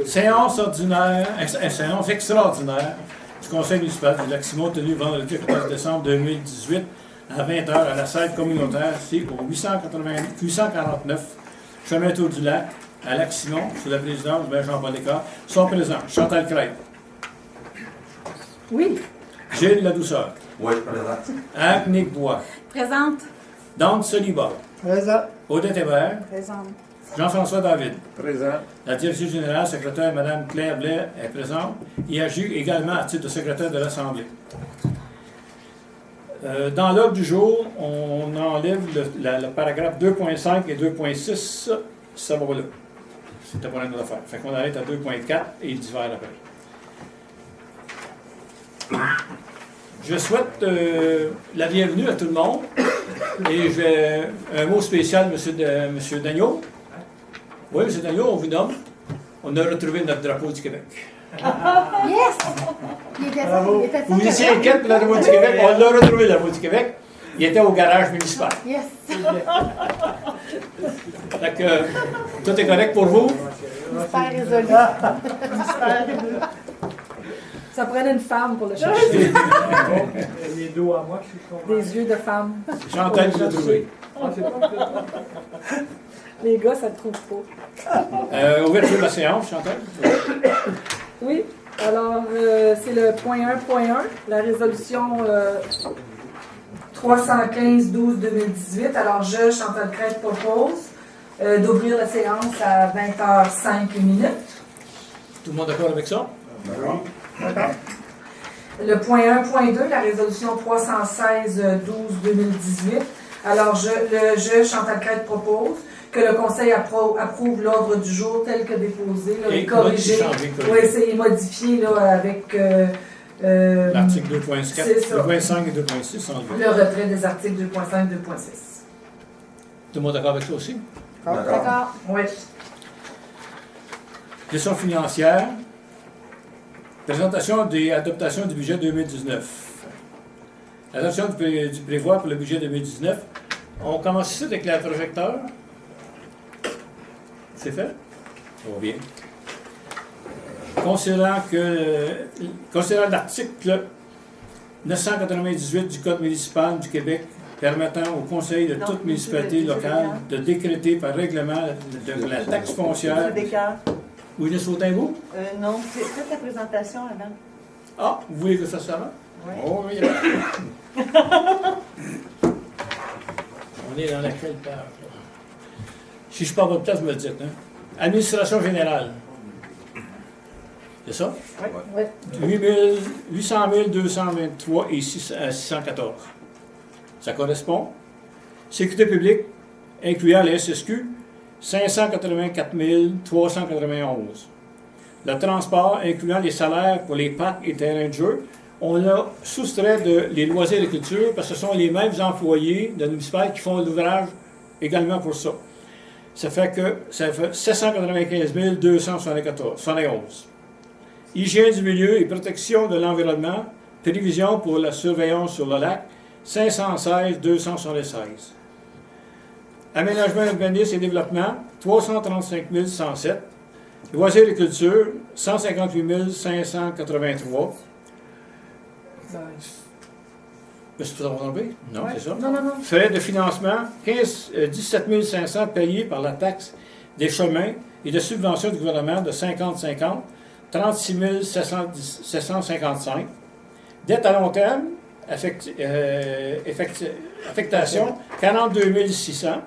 Séance ordinaire, séance extraordinaire du Conseil municipal du Lac-Simon tenue vendredi 14 décembre 2018 à 20h à la salle communautaire, c'est au 849 Chemin Tour du Lac, à Lac-Simon, sous la présidence de Jean-Paul Descartes. Sont présents Chantal Crête. Oui. Gilles Ladouceur. Oui, présent. Anne-Nick Bois. Présente. Dante Soliba. Présent. Odette Hébert. Présente. Jean-François David. Présent. La directrice générale, secrétaire Mme Claire Blais est présente. Il agit également à titre de secrétaire de l'Assemblée. Dans l'ordre du jour, on enlève le paragraphe 2.5 et 2.6. Ça va là. C'était pas une autre affaire. Fait qu'on arrête à 2.4 et divers après. Je souhaite la bienvenue à tout le monde. Et j'ai un mot spécial, M. Dagneau. Oui, M. Dagneau, on vous nomme. On a retrouvé notre drapeau du Québec. Yes! Il était Vous étiez inquiète pour le drapeau du Québec. On l'a retrouvé, le drapeau du Québec. Il était au garage municipal. Yes! Fait que, tout est correct pour vous? Mystère résolu. Ça prenait une femme pour le chercher. Les dos à moi, je suis convaincu. Des yeux de femme. Chantal, je l'ai trouvé. Les gars, ça ne trouve pas. Ouverture de la séance, Chantal. Oui. Alors, c'est le point 1.1, la résolution 315-12-2018. Alors, je, Chantal Crête, propose d'ouvrir la séance à 20h05 minutes. Tout le monde d'accord avec ça? D'accord. Le point 1.2, la résolution 316-12-2018. Alors, je, Chantal Crête, propose que le Conseil approuve l'ordre du jour tel que déposé, là, et corrigé. Oui, c'est modifié là, avec l'article 2.5 et 2.6 enlevé. le retrait des articles 2.5 et 2.6. Tout le monde d'accord avec ça aussi? D'accord. Oui. Question financière. Présentation et adoption du budget 2019. Adoption du prévoi pour le budget 2019. On commence ici avec le projecteur. C'est fait? Ça va bien. Considérant l'article 998 du Code municipal du Québec permettant au Conseil de toute municipalité locale de décréter par règlement de la taxe foncière. Oui, le sautin vous? Non, faites la présentation avant. Ah, vous voulez que je fasse ça avant? Oui. Oh, oui. On est dans laquelle page? Là? Si je ne suis pas à votre place, vous me le dites. Hein? Administration générale. C'est ça? Oui. 800 223 et 614. Ça correspond. Sécurité publique, incluant les SSQ, 584 391. Le transport, incluant les salaires pour les parcs et terrains de jeu, on a soustrait les loisirs et culture parce que ce sont les mêmes employés de municipal qui font l'ouvrage également pour ça. Ça fait 795 271. Hygiène du milieu et protection de l'environnement, prévision pour la surveillance sur le lac, 516 276. Aménagement, urbanisme et développement, 335 107. Loisirs et culture, 158 583. Est-ce que vous avez enlevé? Non, Ouais. c'est ça. Non. Frais de financement, 17 500 payés par la taxe des chemins et de subvention du gouvernement de 50-50, 36 755. Dette à long terme, affectation, 42 600,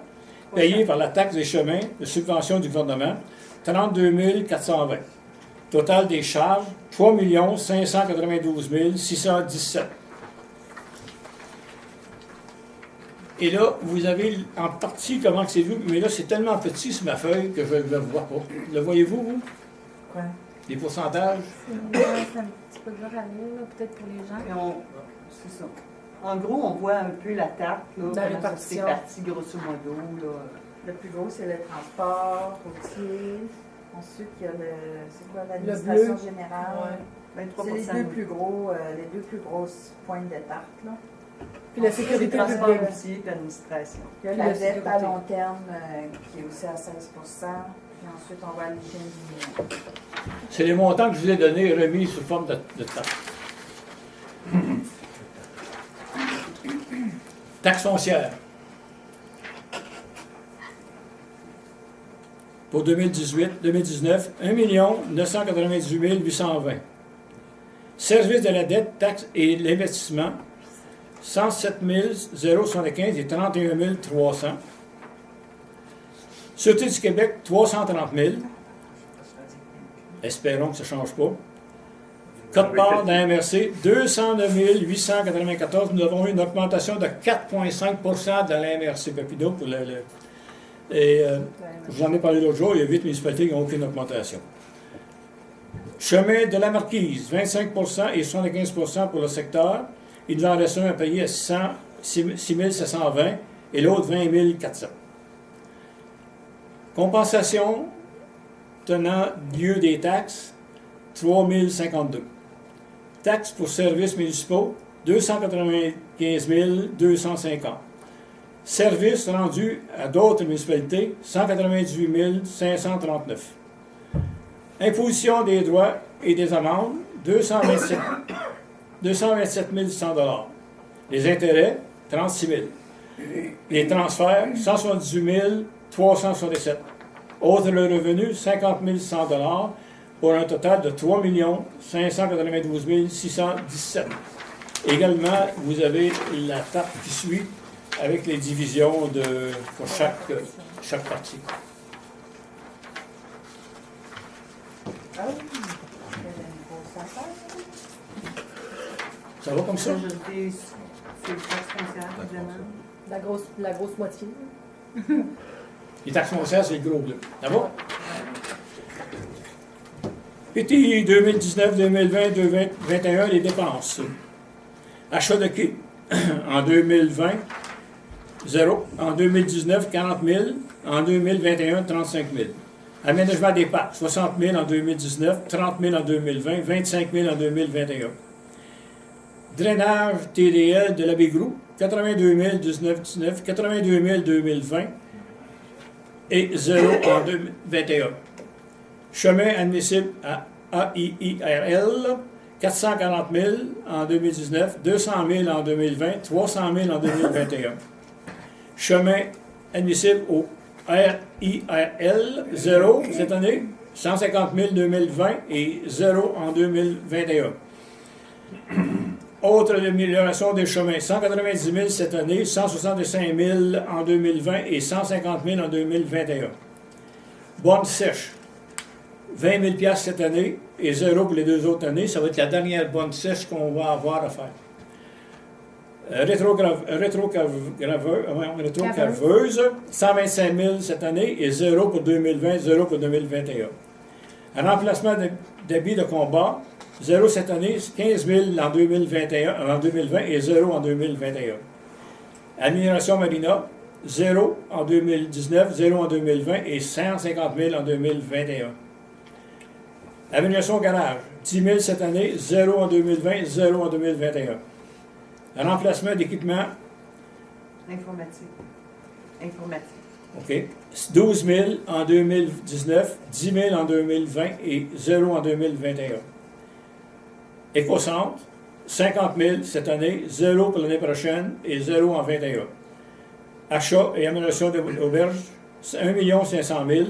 payés par la taxe des chemins de subvention du gouvernement, 32 420. Total des charges, 3 592 617. Et là, vous avez en partie comment c'est vu, mais là, c'est tellement petit sur ma feuille que je ne le vois pas. Le voyez-vous, vous? Quoi? Les pourcentages? C'est un petit peu dur à lire, peut-être pour les gens. C'est ça. En gros, on voit un peu la tarte, là, La comment répartition. c'est parti, grosso modo. Là. Le plus gros, c'est le transport routier. Ensuite, il y a l'administration générale. 23 C'est les deux plus grosses pointes de tarte, là. Puis la sécurité transport publique. routier et l'administration. Il y a Puis la la dette à sécurité. long terme qui est aussi à 16 %. ensuite, on va à l'hygiène du million. C'est les montants que je vous ai donnés remis sous forme de taxes. Taxe foncière. Pour 2018-2019, 1 998 820. Service de la dette, taxes et l'investissement, 107 075 et 31 300. Sûreté du Québec, 330 000. Espérons que ça ne change pas. Quote-part d'un MRC, 209 894. Nous avons eu une augmentation de 4,5 de la MRC Papineau pour et je vous en ai parlé l'autre jour, il y a 8 municipalités qui n'ont aucune augmentation. Chemin de la Marquise, 25 et 75 pour le secteur. Il nous en reste un à payer à 6 720 et l'autre 20 400. Compensation tenant lieu des taxes, 3 052. Taxes pour services municipaux, 295 250. Services rendus à d'autres municipalités, 198 539. Imposition des droits et des amendes, 227 100 $. Les intérêts, 36 000. Les transferts, 178 367. Autres revenus, 50 100 $, pour un total de 3 592 617. Également, vous avez la table qui suit avec les divisions pour chaque partie. Ah oui, c'est une grosse affaire. Ça va comme ça? C'est le taxe foncière, évidemment. La grosse moitié. Les taxes foncières, c'est le gros bleu. Ça va? PTI 2019, 2020, 2021, les dépenses. Achat de quai. En 2020, 0. En 2019, 40 000. En 2021, 35 000. Aménagement des parcs, 60 000 en 2019, 30 000 en 2020, 25 000 en 2021. Drainage TDL de la Bégrou, 82 000 19, 82 000 2020 et 0 en 2021. Chemin admissible à AIIRL, 440 000 en 2019, 200 000 en 2020, 300 000 en 2021. Chemin admissible au RIRL, 0 cette année, 150 000 en 2020 et 0 en 2021. Autre amélioration des chemins, 190 000 cette année, 165 000 en 2020 et 150 000 en 2021. Bonne sèche, 20 000 cette année et 0 pour les 2 autres années. Ça va être la dernière bonne sèche qu'on va avoir à faire. Rétrocaveuse, 125 000 cette année et 0 pour 2020, 0 pour 2021. Un remplacement d'habits de combat, 0 cette année, 15 000 en 2020 et 0 en 2021. Amélioration marina, 0 en 2019, 0 en 2020 et 150 000 en 2021. Amélioration garage, 10 000 cette année, 0 en 2020, 0 en 2021. Remplacement d'équipement. Informatique. OK. 12 000 en 2019, 10 000 en 2020 et 0 en 2021. Écocentre, 50 000 cette année, 0 pour l'année prochaine et 0 en 2021. Achat et amélioration d'auberges, 1 500 000,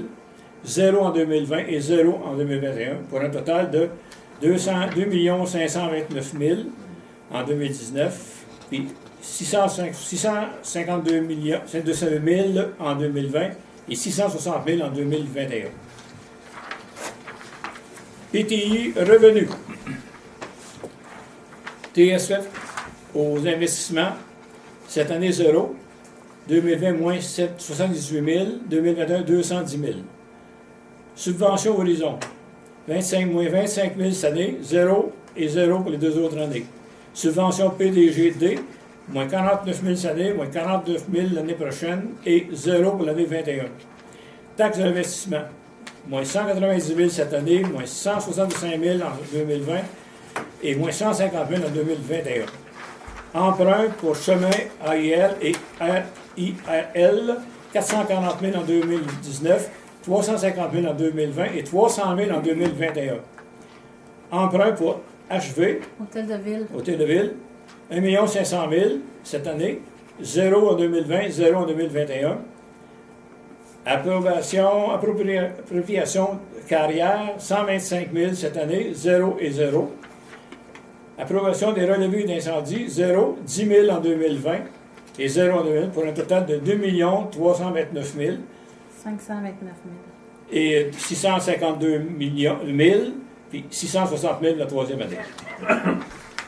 0 en 2020 et 0 en 2021, pour un total de 2 529 000 en 2019, puis 652 000 en 2020 et 660 000 en 2021. PTI revenu. TSF aux investissements, cette année 0, 2020 moins 78 000, 2021 210 000. Subvention Horizon, 25 000 cette année, 0 et 0 pour les 2 autres années. Subvention PDGD, moins 49 000 cette année, moins 49 000 l'année prochaine et 0 pour l'année 21. Taxe d'investissement, moins 190 000 cette année, moins 165 000 en 2020 et moins 150 000 en 2021. Emprunt pour chemin AIL et RIRL, 440 000 en 2019, 350 000 en 2020 et 300 000 en 2021. Emprunt pour HV, Hôtel de ville. Hôtel de Ville, 1 500 000 cette année, 0 en 2020, 0 en 2021. Appropriation carrière, 125 000 cette année, 0 et 0. Approbation des relevés d'incendie, 0, 10 000 en 2020 et 0 en 2020, pour un total de 2 329 000 529 000. et 652 000, puis 660 000 la troisième année.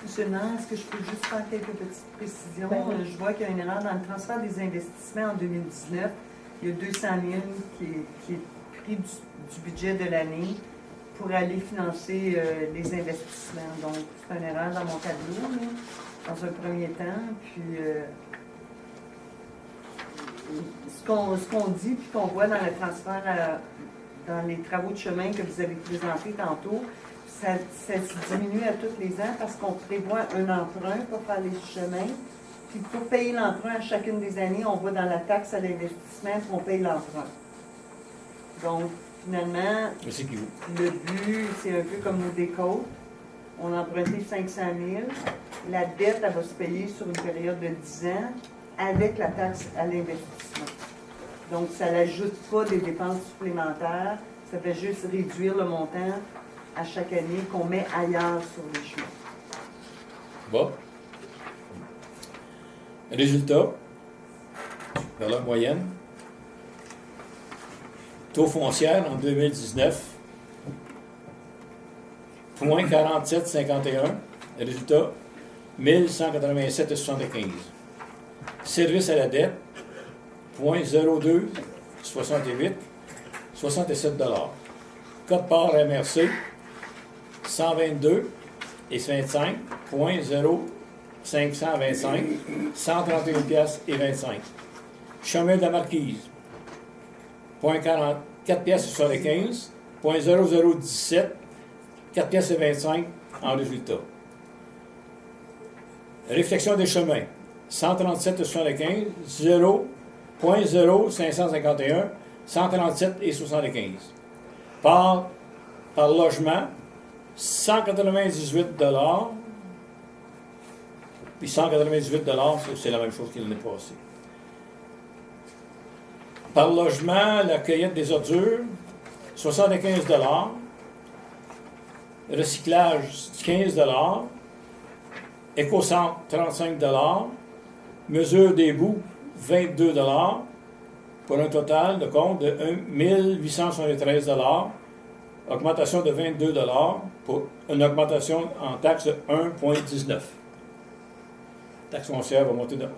Monsieur Nant, est-ce que je peux juste faire quelques petites précisions? Ben oui. Je vois qu'il y a une erreur dans le transfert des investissements en 2019. Il y a 200 000 qui est pris du budget de l'année pour aller financer les investissements. Donc, c'est une erreur dans mon tableau, là, dans un premier temps. Puis, ce qu'on dit, puis qu'on voit dans le transfert, dans les travaux de chemin que vous avez présentés tantôt, ça se diminue à tous les ans parce qu'on prévoit un emprunt pour faire les chemins. Puis pour payer l'emprunt à chacune des années, on va dans la taxe à l'investissement pour on paye l'emprunt. Donc, finalement, C'est qui vous? le but, c'est un peu comme nos décotes. On a emprunté 500 000. La dette, elle va se payer sur une période de 10 ans avec la taxe à l'investissement. Donc, ça n'ajoute pas des dépenses supplémentaires. Ça fait juste réduire le montant à chaque année qu'on met ailleurs sur les chemins. Bon. Résultat, valeur moyenne. Taux foncière en 2019, 0,4751. Résultat, 1187,75. Service à la dette, 0,0268, 67 $. Code part MRC, 122 et 25, 0,525, 131 piastres et 25. Chemin de la Marquise, 4 piastres et 75, 0,0017, 4 piastres et 25 en résultat. Réflexion des chemins, 137,75, 0,0551, 137 et 75. Par logement, 198 $, puis 198 $, c'est la même chose que l'année passée. Par logement, la cueillette des ordures, 75 $, recyclage, 15 $, éco-centre, 35 $, mesure des boues, 22 $, pour un total de compte de 1 873 $, augmentation de 22 $, pour une augmentation en taxe de 1,19 $. Taxe foncière va monter de 1,19 $.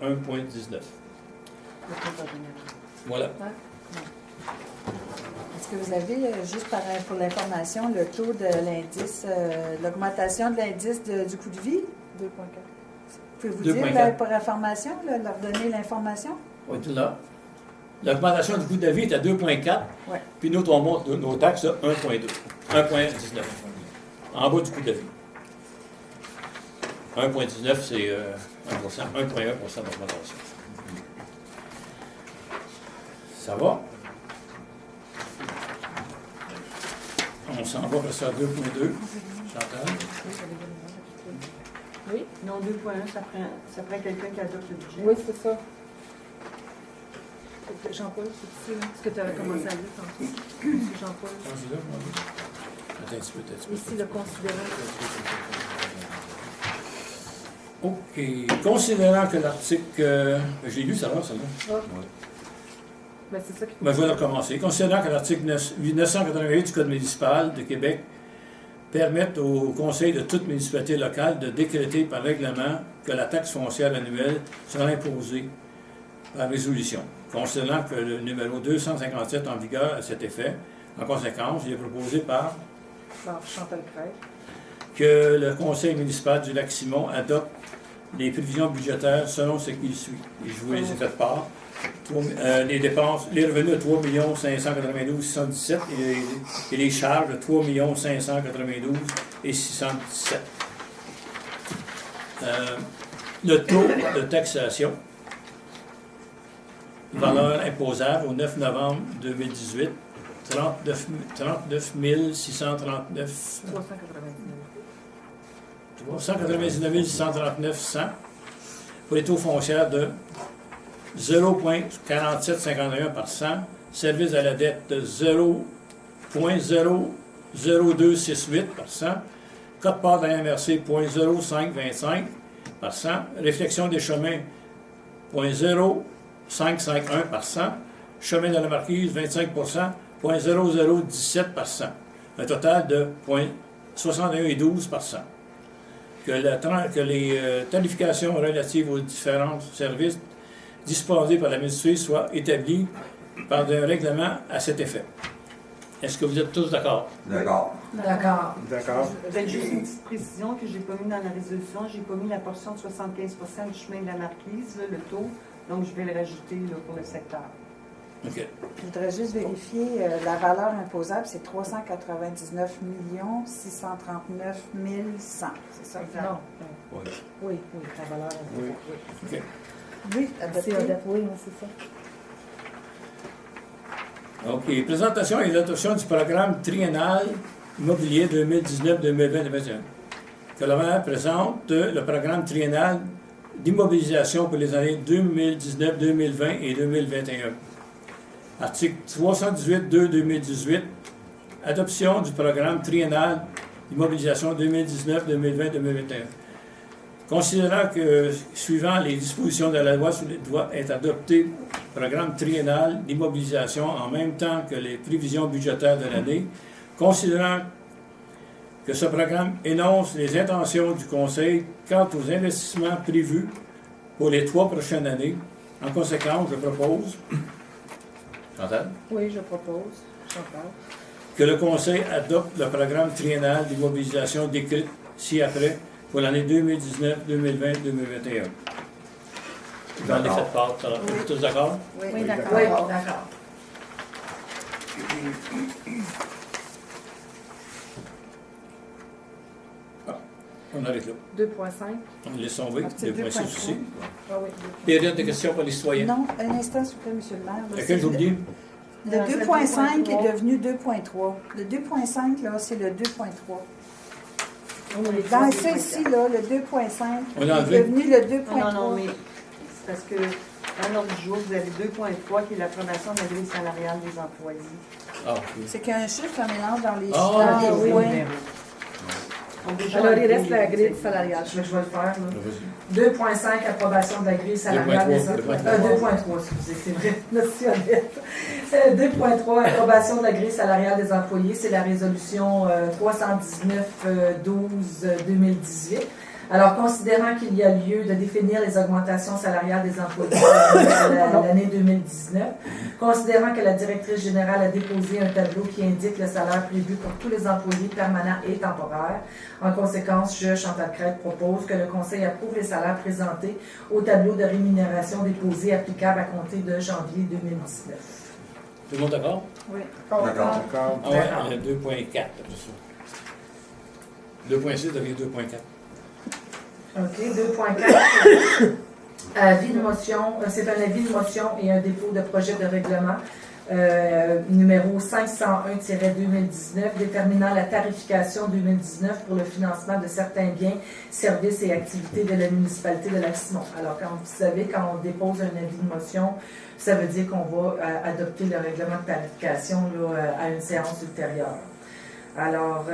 Voilà. Est-ce que vous avez, juste pour l'information, le taux de l'indice, l'augmentation de l'indice du coût de vie? 2,4. Pouvez-vous 2,4. dire, pour information, leur donner l'information? Oui, tout là. L'augmentation du coût de la vie est à 2,4, Ouais. puis nous, on monte nos taxes à 1,2, 1,19, en bas du coût de la vie. 1,19, c'est 1%, 1,1% d'augmentation. Ça va? On s'en va vers ça à 2,2. Chantal? Oui? Non, 2,1, ça prend quelqu'un qui adopte le budget. Oui, c'est ça. Jean-Paul, c'est ici, ce que tu avais commencé à lire tantôt. C'est Jean-Paul. Attends un petit peu, Ici, le considérant. OK. Considérant que l'article... j'ai lu ça là, celle-là. Ah. Ouais. Ben, c'est ça qu'il faut. Ben, je vais le recommencer. Considérant que l'article 988 du Code municipal de Québec permet au Conseil de toute municipalité locale de décréter par règlement que la taxe foncière annuelle sera imposée par résolution. Considérant que le numéro 257 en vigueur à cet effet, en conséquence, il est proposé par Chantal Crête. que le Conseil municipal du Lac-Simon adopte les prévisions budgétaires selon ce qui suit. Et je vous les ai fait part. Les dépenses, les revenus de 3 592 617 et les charges de 3 592 et 617. Le taux de taxation, valeur imposable au 9 novembre 2018, 39 639 399 639 100 pour les taux foncières de 0,4751 par 100, service à la dette de 0,00268 par 100, quote-part de la MRC 0,0525 par 100, réflexion des chemins 0,0551 par 100, chemin de la Marquise 25 0,0017 par 100, un total de 0,7112 par 100. Que les tarifications relatives aux différents services disposés par la ministrie soient établies par un règlement à cet effet. Est-ce que vous êtes tous d'accord? D'accord. D'accord. D'accord. Peut-être juste une petite précision que j'ai pas mis dans la résolution. J'ai pas mis la portion de 75% du chemin de la Marquise, là, le taux. Donc, je vais le rajouter là, pour le secteur. OK. Je voudrais juste vérifier, la valeur imposable, c'est 399 639 100. C'est ça? Non. Oui. Oui, la valeur. Oui. OK. Oui, C'est adopté. oui, c'est ça. OK. Présentation et adoption du programme triennal immobilier 2019-2020-2021. Que le maire présente le programme triennal d'immobilisation pour les années 2019, 2020 et 2021. Article 318-2-2018. Adoption du programme triennal d'immobilisation 2019-2020-2021. Considérant que, suivant les dispositions de la loi, doit être adopté le programme triennal d'immobilisation en même temps que les prévisions budgétaires de l'année, considérant que ce programme énonce les intentions du Conseil quant aux investissements prévus pour les 3 prochaines années. En conséquence, je propose, Chantal, Oui, je propose. Chantal. que le Conseil adopte le programme triennal d'immobilisation décrit ci-après pour l'année 2019, 2020, 2021. J'en ai fait part. Vous êtes tous d'accord? Oui, Oui, d'accord. Oui, d'accord. On arrête là. 2,5. On laisse tomber. C'est 2,6 aussi. Ah oui. Période de questions pour les citoyens. Non, un instant, s'il vous plaît, monsieur le maire. Là, Lequel j'oublie? Le 2.5 est devenu 2.3. Le 2.5, là, c'est le 2.3. Dans ça ici, là, le 2.5 On a est enlevé? devenu le Non, 2.3. mais c'est parce que dans l'ordre du jour, vous avez 2.3 qui est l'approbation de la grille salariale des employés. Ah, oui. C'est qu'il y a un chiffre, un mélange dans les, Ah, dans les oui. points. Donc, déjà, Alors, il on reste la paye, grille c'est- salariale. Je vais le faire. Là. Vas-y. 2,5 approbation de la grille salariale des 2,3, excusez, c'est vrai, merci honnête. 2,3 approbation de la grille salariale des employés, c'est la résolution 319-12-2018. Alors, considérant qu'il y a lieu de définir les augmentations salariales des employés pour l'année 2019, considérant que la directrice générale a déposé un tableau qui indique le salaire prévu pour tous les employés permanents et temporaires, en conséquence, je, Chantal Crête, propose que le Conseil approuve les salaires présentés au tableau de rémunération déposé applicable à compter de janvier 2019. Tout le monde d'accord? Oui. D'accord. D'accord. Ah ouais, il y a 2,4 après ça. 2,6 devient 2,4. OK, 2.4. Avis de motion, c'est un avis de motion et un dépôt de projet de règlement numéro 501-2019 déterminant la tarification 2019 pour le financement de certains biens, services et activités de la municipalité de Lac-Simon. Alors, quand vous savez, quand on dépose un avis de motion, ça veut dire qu'on va adopter le règlement de tarification là, à une séance ultérieure. Alors,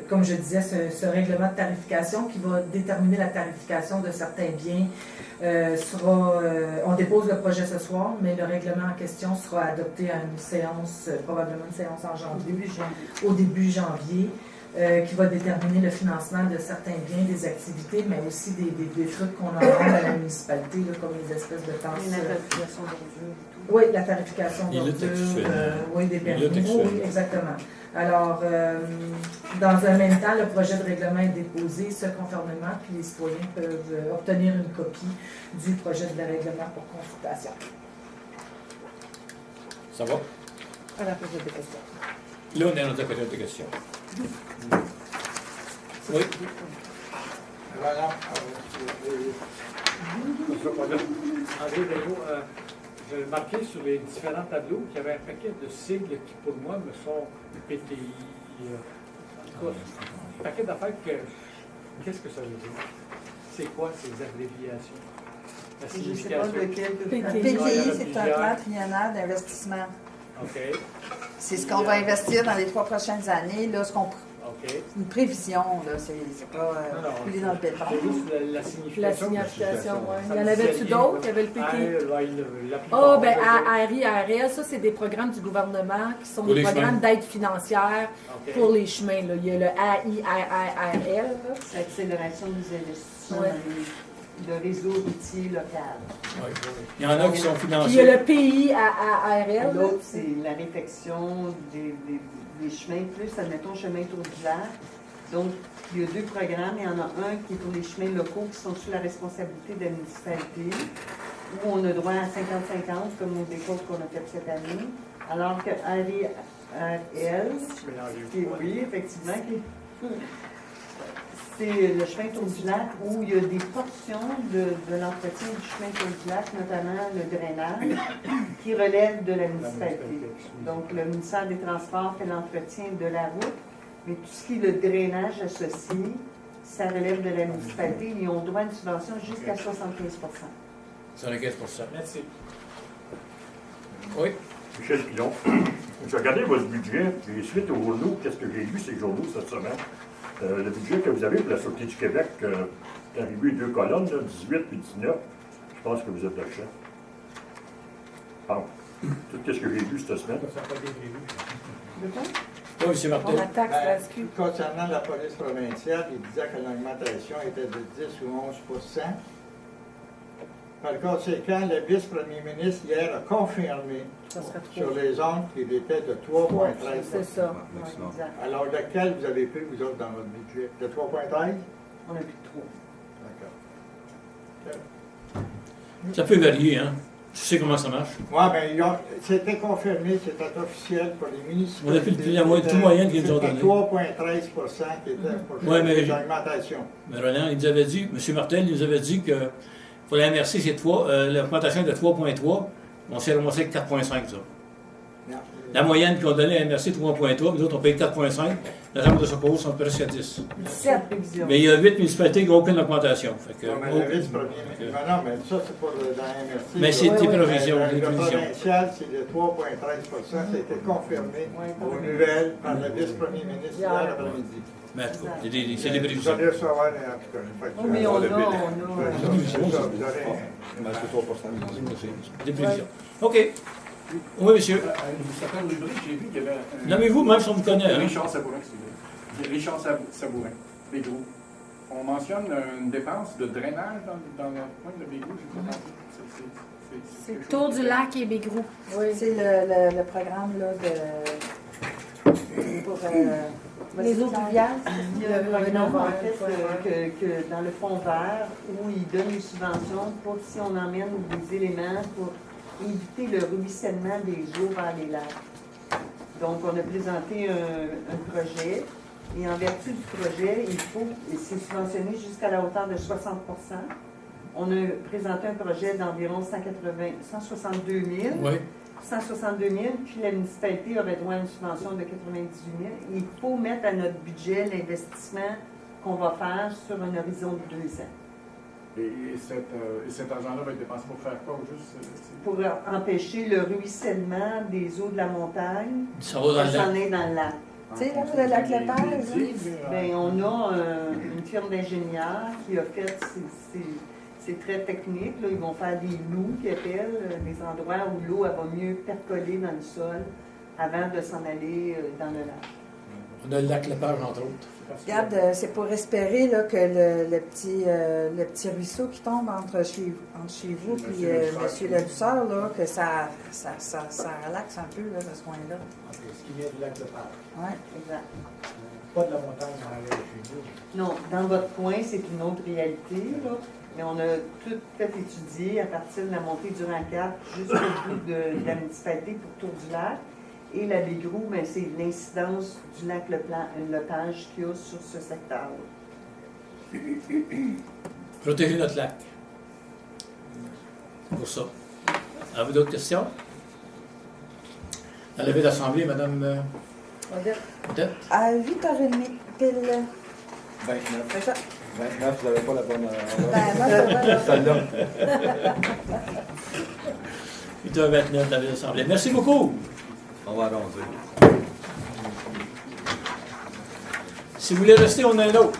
comme je disais, ce règlement de tarification qui va déterminer la tarification de certains biens sera... on dépose le projet ce soir, mais le règlement en question sera adopté à une séance, probablement une séance en janvier, au début janvier, qui va déterminer le financement de certains biens, des activités, mais aussi des trucs qu'on a à la municipalité, là, comme les espèces de taxes. Une tarification d'ordure et tout. Oui, la tarification Et le d'ordure, textuel. oui, des Et le permis. textuel. Oui, exactement. Alors, dans un même temps, le projet de règlement est déposé, ce conformément, puis les citoyens peuvent obtenir une copie du projet de règlement pour consultation. Ça va? À la période de questions. Là, on est dans la période de questions. Oui. Voilà. André Bello, j'ai remarqué sur les différents tableaux qu'il y avait un paquet de sigles qui, pour moi, me sont PTI. En tout cas, un paquet d'affaires que. Qu'est-ce que ça veut dire? C'est quoi ces abréviations? La Je ne sais signification? pas lequel de PTI. vous PTI, c'est un plan triennal d'investissement. OK. C'est ce qu'on va investir dans les 3 prochaines années. Là, OK. une prévision, là, c'est pas Non, non, coulé dans le béton. c'est juste la La signification. signification, oui. Ça Il y en me avait-tu disait d'autres? rien. Il y avait le PTI. l'application. Ah, ben, ARI, ARL, ça, c'est des programmes du gouvernement qui sont Pour des les programmes d'aide financière OK. pour les chemins. Là. Il y a le AIRRL. là. C'est l'accélération des investissements Ouais. dans le réseau routier local. Ouais. Il y en a qui sont Puis il y financés. a le PIARL. L'autre, c'est la réfection des chemins, plus, admettons, chemin Tour du Lac. Donc, il y a 2 programmes. Il y en a un qui est pour les chemins locaux qui sont sous la responsabilité de la municipalité, où on a droit à 50-50, comme au décompte qu'on a fait cette année. Alors que ARL, oui, effectivement, c'est le chemin Tour du Lac où il y a des portions de l'entretien du chemin Tour du Lac, notamment le drainage, qui relève de la municipalité. Donc, le ministère des Transports fait l'entretien de la route, mais tout ce qui est le drainage associé, ça relève de la municipalité. Ils ont droit à une subvention jusqu'à 75%. 75%. Merci. Oui. Michel Pilon. J'ai regardé votre budget, puis suite aux journaux, qu'est-ce que j'ai lu ces journaux cette semaine? Le budget que vous avez pour la Sûreté du Québec, est arrivé 2 colonnes, là, 18 et 19. Je pense que vous êtes là-dedans. Bon. Tout ce que j'ai lu cette semaine. Ça n'a pas été prévu. De quoi? Oui, M. On Martel. a taxe Ben, la SQ. concernant la police provinciale, il disait que l'augmentation était de 10 ou 11 Par conséquent, le vice-premier ministre hier a confirmé Ça serait sur trop. les ondes qu'il était de Ouais, 3,13 c'est ça. Oui, exact. Alors, lequel vous avez pris, vous autres, dans votre budget? De 3,13? On a plus de 3. D'accord. Ça peut varier, hein? Tu sais comment ça marche. Oui, bien, c'était confirmé, c'était officiel pour les municipalités. On a pris la moyenne, tout moyen qu'ils nous ont donné. C'était 3,13 qui était pour Ouais, mais- l'augmentation. Mais Roland, il nous avait dit, M. Martel, il nous avait dit que pour la MRC, c'est l'augmentation est de 3,3. On s'est ramassé avec 4,5, ça. Non. La moyenne qu'ils ont donnée à MRC, 3,3, nous autres, on paye 4,5. La Chambre de secours sont presque à 10. 17 prévisions. Mais il y a 8 municipalités qui n'ont aucune augmentation. Fait que, Non, mais le vice-premier ministre. Non, mais ça, c'est pour dans la MRC. mais c'est des Ouais, ouais. provisions, des Le provisions. provincial, c'est de 3,13 ça a été confirmé aux nouvelles par le vice-premier ministre hier après-midi. Mais en tout cas, c'est des Vous prévisions. allez recevoir, en tout cas, une facture. Oui, mais on a. C'est ça, vous aurez- Des prévisions. OK. Oui, monsieur. Une certaine rubrique, j'ai vu qu'il y avait Nommez-vous, même si on vous connaît. Hein? Richard Sabourin, s'il vous plaît. Richard Sabourin, Bégrou. On mentionne une dépense de drainage dans le coin de Bégrou, je ne sais pas. C'est quelque Tour chose du lac et Bégrou. Oui. C'est le programme là, pour Les eaux pluviales. Il y a un programme, en fait, que dans le fonds vert, où ils donnent des subventions pour si on emmène des éléments pour éviter le ruissellement des eaux vers les lacs. Donc, on a présenté un projet, et en vertu du projet, c'est subventionné jusqu'à la hauteur de 60 On a présenté un projet d'environ 162 000. Oui. 162 000, puis la municipalité aurait droit à une subvention de 98 000. Il faut mettre à notre budget l'investissement qu'on va faire sur un horizon de 2 ans. Et cet argent-là va être dépensé pour faire quoi? Juste, Pour empêcher le ruissellement des eaux de la montagne, Ça va dans le s'en lac. est dans le lac. Tu sais, là, le lac Lepage, Bien, on a une firme d'ingénieurs qui a fait c'est très technique. Là. Ils vont faire des loups qui appellent, des endroits où l'eau elle va mieux percoler dans le sol avant de s'en aller dans le lac. On a le lac Lepage, entre autres. regarde, c'est pour espérer là, que le petit ruisseau qui tombe entre chez vous et M. Ladusseur, là, que ça relaxe un peu, là, ce coin-là. Ce qui vient du lac de Pâle. Ouais. Exact. Pas de la montagne dans la chez nous. Non, dans votre coin, c'est une autre réalité, là. Mais on a tout fait étudier à partir de la montée du Rancard jusqu'au bout de la municipalité pour Tour du Lac. Et la Bégrou, ben, c'est l'incidence du lac Lepage qu'il y a sur ce secteur-là. Protéger notre lac. Pour ça. Avez-vous d'autres questions? La levée d'assemblée, Madame Odette? À 8h30, pile. 29. C'est ça. 29, vous n'avez pas la bonne Ben, celle-là. 8h29, la levée d'assemblée. Merci beaucoup. On va arrondir. Si vous voulez rester, on a un autre.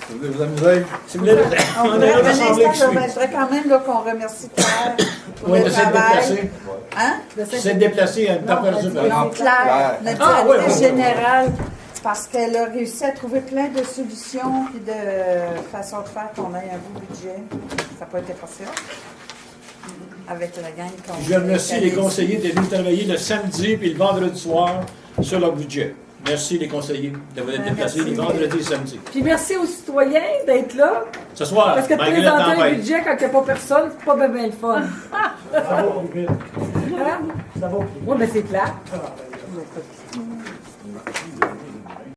Si vous voulez vous amuser. Si vous voulez, On on a voudrait, un autre assemblée qui suit. je voudrais quand même là, qu'on remercie Claire pour Oui, le de s'être travail. déplacé. Hein? S'être déplacé à une température Non, basse. Claire, notre Ah, oui, directrice oui, oui. générale, parce qu'elle a réussi à trouver plein de solutions et de façons de faire qu'on ait un beau budget. Ça n'a pas été facile. Avec la gang qu'on Je remercie les conseillers d'être venus travailler le samedi et le vendredi soir sur leur budget. Merci les conseillers d'avoir été déplacés les vendredis et samedis. Puis merci aux citoyens d'être là. Ce soir, Parce que de malgré la présenter un tempête. budget quand il n'y a pas personne, c'est pas bien, bien le fun. Ça va plus vite. Hein? Ça va plus vite. Oui, mais c'est plat. Ah, ben,